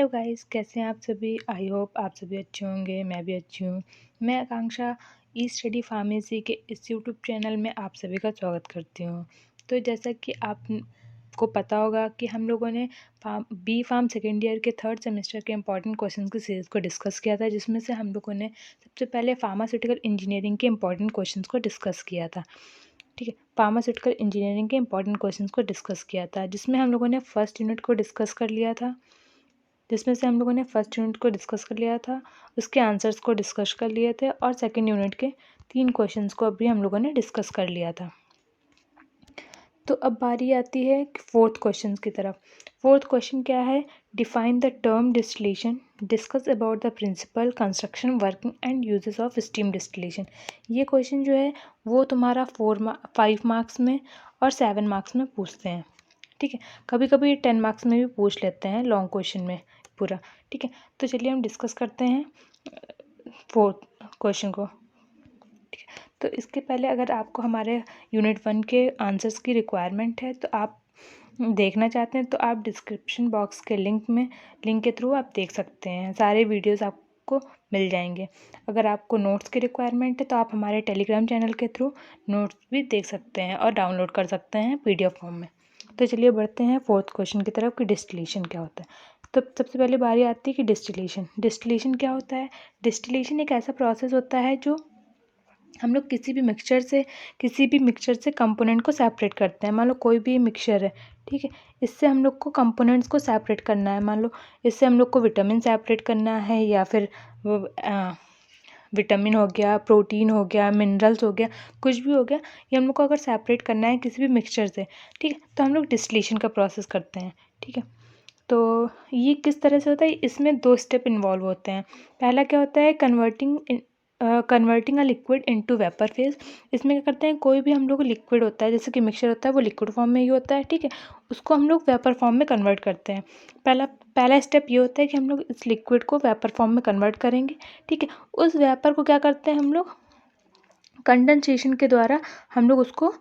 Hello guys, कैसे हैं आप सभी। आई होप आप सभी अच्छे होंगे। मैं भी अच्छी हूँ। मैं आकांक्षा ई स्टडी फार्मेसी के इस यूट्यूब चैनल में आप सभी का स्वागत करती हूँ। तो जैसा कि आपको पता होगा कि हम लोगों ने बी फार्म सेकेंड ईयर के थर्ड सेमेस्टर के इंपॉर्टेंट क्वेश्चन की सीरीज़ को डिस्कस किया था, जिसमें से हम लोगों ने सबसे पहले फार्मास्यूटिकल इंजीनियरिंग के इंपॉर्टेंट क्वेश्चन को डिस्कस किया था। ठीक है, फार्मास्यूटिकल इंजीनियरिंग के इंपॉर्टेंट क्वेश्चन को डिस्कस किया था, जिसमें हम लोगों ने फर्स्ट यूनिट को डिस्कस कर लिया था। जिसमें से हम लोगों ने फर्स्ट यूनिट को डिस्कस कर लिया था, उसके आंसर्स को डिस्कस कर लिए थे, और सेकंड यूनिट के 3 क्वेश्चंस को अभी हम लोगों ने डिस्कस कर लिया था। तो अब बारी आती है फोर्थ क्वेश्चन की तरफ। फोर्थ क्वेश्चन क्या है? Define the term distillation, discuss about the principle, construction, working and uses of steam distillation. ये क्वेश्चन जो है वो तुम्हारा 5 मार्क्स में और 7 मार्क्स में पूछते हैं। ठीक है, कभी कभी 10 मार्क्स में भी पूछ लेते हैं लॉन्ग क्वेश्चन में पूरा। ठीक है, तो चलिए हम डिस्कस करते हैं फोर्थ क्वेश्चन को। ठीक है, तो इसके पहले अगर आपको हमारे यूनिट 1 के आंसर्स की रिक्वायरमेंट है, तो आप देखना चाहते हैं, तो आप डिस्क्रिप्शन बॉक्स के लिंक के थ्रू आप देख सकते हैं। सारे वीडियोस आपको मिल जाएंगे। अगर आपको नोट्स की रिक्वायरमेंट है, तो आप हमारे टेलीग्राम चैनल के थ्रू नोट्स भी देख सकते हैं और डाउनलोड कर सकते हैं PDF फॉर्म में। तो चलिए बढ़ते हैं फोर्थ क्वेश्चन की तरफ कि डिस्टिलेशन क्या होता है। तो सबसे पहले बारी आती है कि डिस्टिलेशन क्या होता है। डिस्टिलेशन एक ऐसा प्रोसेस होता है जो हम लोग किसी भी मिक्सचर से कंपोनेंट को सेपरेट करते हैं। मान लो कोई भी मिक्सचर है, ठीक है, इससे हम लोग को कंपोनेंट्स को सेपरेट करना है। मान लो इससे हम लोग को विटामिन सेपरेट करना है, या फिर विटामिन हो गया, प्रोटीन हो गया, मिनरल्स हो गया, कुछ भी हो गया, ये हम लोग को अगर सेपरेट करना है किसी भी मिक्सचर से, ठीक है, तो हम लोग डिस्टिलेशन का प्रोसेस करते हैं। ठीक है, तो ये किस तरह से होता है? इसमें 2 स्टेप इन्वॉल्व होते हैं। पहला क्या होता है? Converting a liquid into vapour phase. इसमें क्या करते हैं, कोई भी हम लोग लिक्विड होता है, जैसे कि मिक्सचर होता है, वो लिक्विड फॉर्म में ही होता है। ठीक है, उसको हम लोग वेपर फॉर्म में कन्वर्ट करते हैं। पहला स्टेप ये होता है कि हम लोग इस लिक्विड को वेपर फॉर्म में कन्वर्ट करेंगे। ठीक है, उस वेपर को क्या करते हैं हम लोग? कंडेंसेशन के द्वारा हम लोग उसको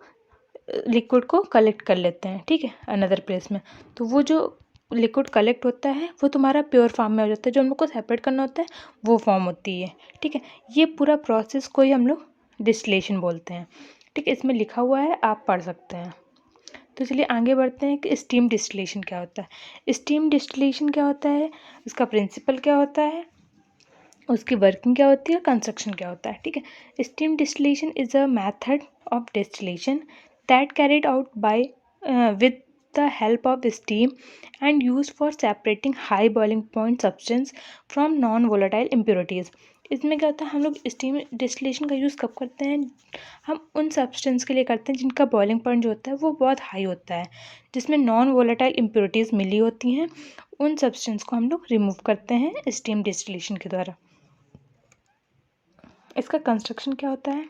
लिक्विड को कलेक्ट कर लेते हैं। ठीक है, अनदर प्लेस में। तो वो जो लिक्विड कलेक्ट होता है वो तुम्हारा प्योर फॉर्म में हो जाता है। जो हम लोग को सेपरेट करना होता है वो फॉर्म होती है। ठीक है, ये पूरा प्रोसेस को ही हम लोग डिस्टिलेशन बोलते हैं। ठीक है, इसमें लिखा हुआ है, आप पढ़ सकते हैं। तो चलिए आगे बढ़ते हैं कि स्टीम डिस्टिलेशन क्या होता है। स्टीम डिस्टिलेशन क्या होता है, इसका प्रिंसिपल क्या होता है, उसकी वर्किंग क्या होती है, कंस्ट्रक्शन क्या होता है। ठीक है, steam distillation is a method of distillation that carried out by with the help of steam and used for separating high boiling point substance from non volatile impurities। इसमें क्या होता है, हम लोग स्टीम डिस्टिलेशन का यूज़ कब करते हैं? हम उन सब्सटेंस के लिए करते हैं जिनका बॉइलिंग पॉइंट जो होता है वो बहुत हाई होता है, जिसमें नॉन वोलेटाइल इम्प्योरिटीज़ मिली होती हैं। उन सब्सटेंस को हम लोग रिमूव करते हैं स्टीम डिस्टिलेशन के द्वारा। इसका कंस्ट्रक्शन क्या होता है?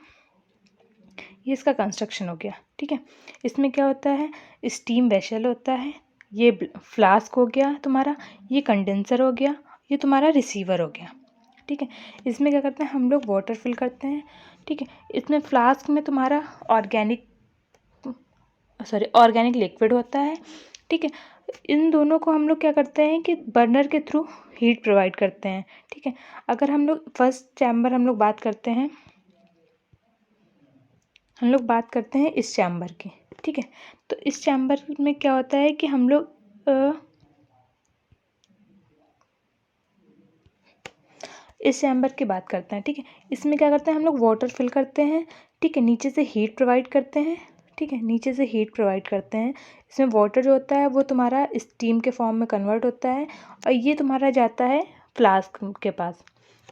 ये इसका कंस्ट्रक्शन हो गया। ठीक है, इसमें क्या होता है? स्टीम वेसल होता है, ये फ्लास्क हो गया तुम्हारा, ये कंडेंसर हो गया, ये तुम्हारा रिसीवर हो गया। ठीक है, इसमें क्या करते हैं हम लोग? वाटर फिल करते हैं। ठीक है, इसमें फ्लास्क में तुम्हारा ऑर्गेनिक लिक्विड होता है। ठीक है, इन दोनों को हम लोग क्या करते हैं कि बर्नर के थ्रू हीट प्रोवाइड करते हैं। ठीक है, अगर हम लोग फर्स्ट चैम्बर हम लोग बात करते हैं, इस चैम्बर की। ठीक है, तो इस चैम्बर में क्या होता है कि हम लोग इस चैम्बर की बात करते हैं। ठीक है, इसमें क्या करते हैं हम लोग? वाटर फिल करते हैं। ठीक है, नीचे से हीट प्रोवाइड करते हैं। ठीक है, नीचे से हीट प्रोवाइड करते हैं। इसमें वाटर जो होता है वो तुम्हारा स्टीम के फॉर्म में कन्वर्ट होता है, और ये तुम्हारा जाता है फ्लास्क के पास।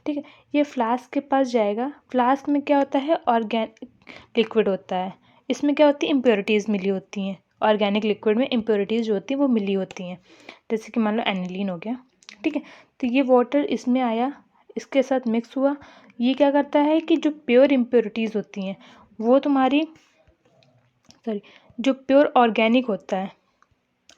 ठीक है, ये फ्लास्क के पास जाएगा। फ्लास्क में क्या होता है? ऑर्गेनिक लिक्विड होता है। इसमें क्या होती है? इम्प्योरिटीज़ मिली होती हैं। ऑर्गेनिक लिक्विड में इम्प्योरिटीज़ जो होती हैं वो मिली होती हैं, जैसे कि मान लो एनिलीन हो गया। ठीक है, तो ये वाटर इसमें आया, इसके साथ मिक्स हुआ। ये क्या करता है कि जो प्योर इम्प्योरिटीज़ होती हैं वो तुम्हारी जो प्योर ऑर्गेनिक होता है,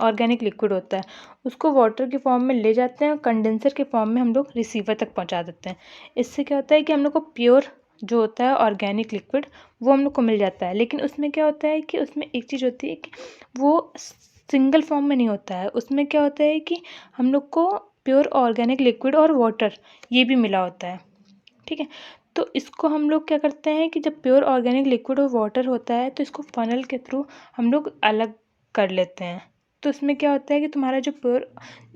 ऑर्गेनिक लिक्विड होता है, उसको वाटर के फॉर्म में ले जाते हैं और कंडेंसर के फॉर्म में हम लोग रिसीवर तक पहुंचा देते हैं। इससे क्या होता है कि हम लोग को प्योर जो होता है ऑर्गेनिक लिक्विड वो हम लोग को मिल जाता है। लेकिन उसमें क्या होता है कि उसमें एक चीज़ होती है कि वो सिंगल फॉर्म में नहीं होता है। उसमें क्या होता है कि हम लोग को प्योर ऑर्गेनिक लिक्विड और वाटर ये भी मिला होता है, ठीक है। तो इसको हम लोग क्या करते हैं कि जब प्योर ऑर्गेनिक लिक्विड और वाटर होता है तो इसको फनल के थ्रू हम लोग अलग कर लेते हैं। तो इसमें क्या होता है कि तुम्हारा जो प्योर,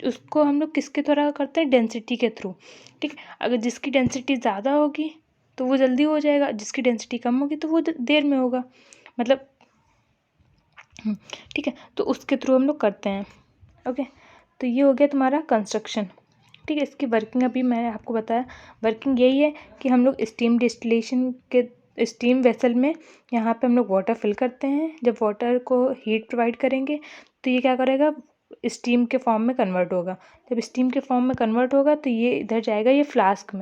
उसको हम लोग किसके द्वारा करते हैं, डेंसिटी के थ्रू, ठीक है। अगर जिसकी डेंसिटी ज़्यादा होगी तो वो जल्दी हो जाएगा, जिसकी डेंसिटी कम होगी तो वो देर में होगा, मतलब ठीक है। तो उसके थ्रू हम लोग करते हैं, ओके। तो ये हो गया तुम्हारा कंस्ट्रक्शन, ठीक है। इसकी वर्किंग अभी मैंने आपको बताया, वर्किंग यही है कि हम लोग स्टीम डिस्टिलेशन के स्टीम वेसल में यहाँ पे हम लोग वाटर फिल करते हैं। जब वाटर को हीट प्रोवाइड करेंगे तो ये क्या करेगा, स्टीम के फॉर्म में कन्वर्ट होगा। जब स्टीम के फॉर्म में कन्वर्ट होगा तो ये इधर जाएगा, ये फ्लास्क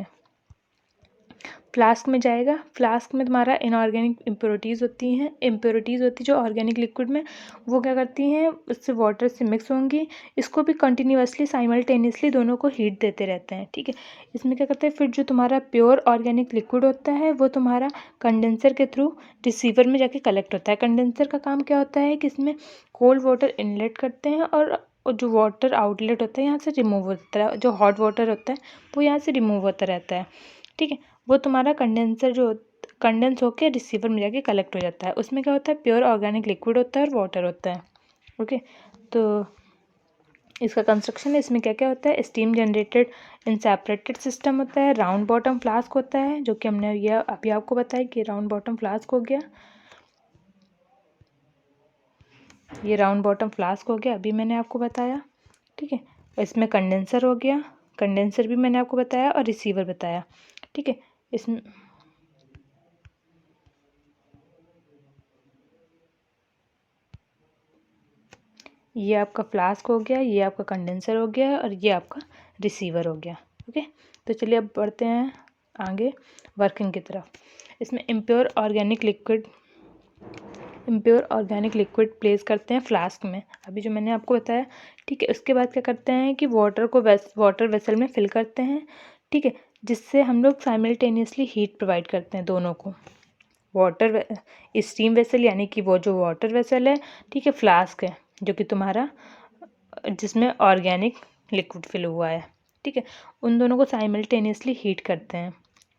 में जाएगा। फ्लास्क में तुम्हारा इनऑर्गेनिक इम्प्योरिटीज़ होती हैं, जो ऑर्गेनिक लिक्विड में, वो क्या करती हैं, उससे वाटर से मिक्स होंगी। इसको भी कंटिन्यूअसली साइमल्टेनियसली दोनों को हीट देते रहते हैं, ठीक है। इसमें क्या करते हैं, फिर जो तुम्हारा प्योर ऑर्गेनिक लिक्विड होता है वो तुम्हारा कंडेंसर के थ्रू रिसीवर में जाके कलेक्ट होता है। कंडेंसर का काम क्या होता है कि इसमें कोल्ड वाटर इनलेट करते हैं और जो वाटर आउटलेट होता है यहाँ से रिमूव होता है, जो हॉट वाटर होता है वो यहाँ से रिमूव होता रहता है, ठीक है। वो तुम्हारा कंडेंसर जो कंडेंस होकर रिसीवर में जाके कलेक्ट हो जाता है। उसमें क्या होता है, प्योर ऑर्गेनिक लिक्विड होता है और वाटर होता है, ओके। तो इसका कंस्ट्रक्शन है, इसमें क्या क्या होता है, steam generated in separated system होता है, राउंड बॉटम फ्लास्क होता है, जो कि हमने यह अभी आपको बताया कि राउंड बॉटम फ्लास्क हो गया, ये राउंड बॉटम फ्लास्क हो गया, अभी मैंने आपको बताया, ठीक है। इसमें कंडेंसर हो गया, कंडेंसर भी मैंने आपको बताया और रिसीवर बताया, ठीक है। इसमें ये आपका फ्लास्क हो गया, ये आपका कंडेंसर हो गया और ये आपका रिसीवर हो गया, ओके। तो चलिए अब बढ़ते हैं आगे वर्किंग की तरफ। इसमें इम्प्योर ऑर्गेनिक लिक्विड प्लेस करते हैं फ्लास्क में, अभी जो मैंने आपको बताया, ठीक है। उसके बाद क्या करते हैं कि वाटर को वाटर वेसल में फिल करते हैं, ठीक है, जिससे हम लोग साइमल्टेनियसली हीट प्रोवाइड करते हैं दोनों को। वाटर स्टीम वेसल यानी कि वो जो वाटर वेसल है, ठीक है, फ्लास्क है जो कि तुम्हारा जिसमें ऑर्गेनिक लिक्विड फिल हुआ है, ठीक है। उन दोनों को साइमल्टेनियसली हीट करते हैं,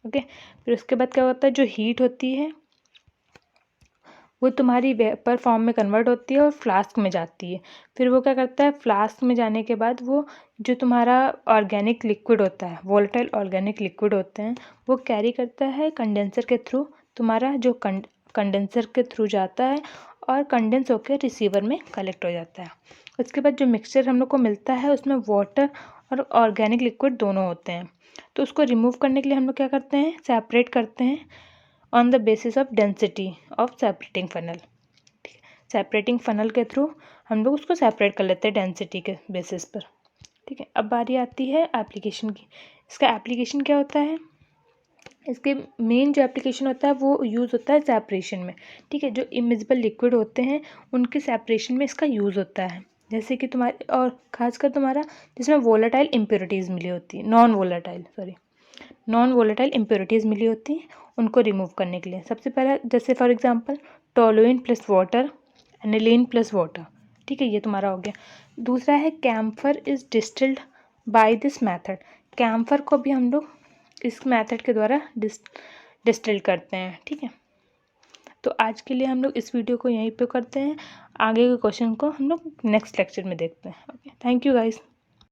ओके। फिर उसके बाद क्या होता है, जो हीट होती है वो तुम्हारी वेपर फॉर्म में कन्वर्ट होती है और फ्लास्क में जाती है। फिर वो क्या करता है, फ्लास्क में जाने के बाद वो जो तुम्हारा ऑर्गेनिक लिक्विड होता है, वोलेटाइल ऑर्गेनिक लिक्विड होते हैं, वो कैरी करता है कंडेंसर के थ्रू, तुम्हारा जो कंडेंसर के थ्रू जाता है और कंडेंस होकर रिसीवर में कलेक्ट हो जाता है। उसके बाद जो मिक्सचर हम लोग को मिलता है उसमें वाटर और ऑर्गेनिक लिक्विड दोनों होते हैं। तो उसको रिमूव करने के लिए हम लोग क्या करते हैं, सेपरेट करते हैं on the basis of density of separating funnel, ठीक है। सेपरेटिंग फनल के थ्रू हम लोग उसको सेपरेट कर लेते हैं डेंसिटी के बेसिस पर, ठीक है। अब बारी आती है एप्लीकेशन की। इसका एप्लीकेशन क्या होता है, इसके मेन जो एप्लीकेशन होता है वो यूज़ होता है सेपरेशन में, ठीक है। जो इमिजिबल लिक्विड होते हैं उनके सेपरेशन में इसका यूज़ होता है, जैसे कि तुम्हारे और खासकर तुम्हारा जिसमें वोलेटाइल इम्प्योरिटीज़ मिली होती है, नॉन वोलेटाइल इम्प्योरिटीज़ मिली होती हैं, उनको रिमूव करने के लिए सबसे पहला, जैसे for example toluene plus water, aniline plus water, ठीक है, ये तुम्हारा हो गया। दूसरा है camphor is distilled by this method, camphor को भी हम लोग इस मेथड के द्वारा डिस्टिल करते हैं, ठीक है। तो आज के लिए हम लोग इस वीडियो को यहीं पे करते हैं, आगे के क्वेश्चन को हम लोग नेक्स्ट लेक्चर में देखते हैं, ओके। Thank you guys.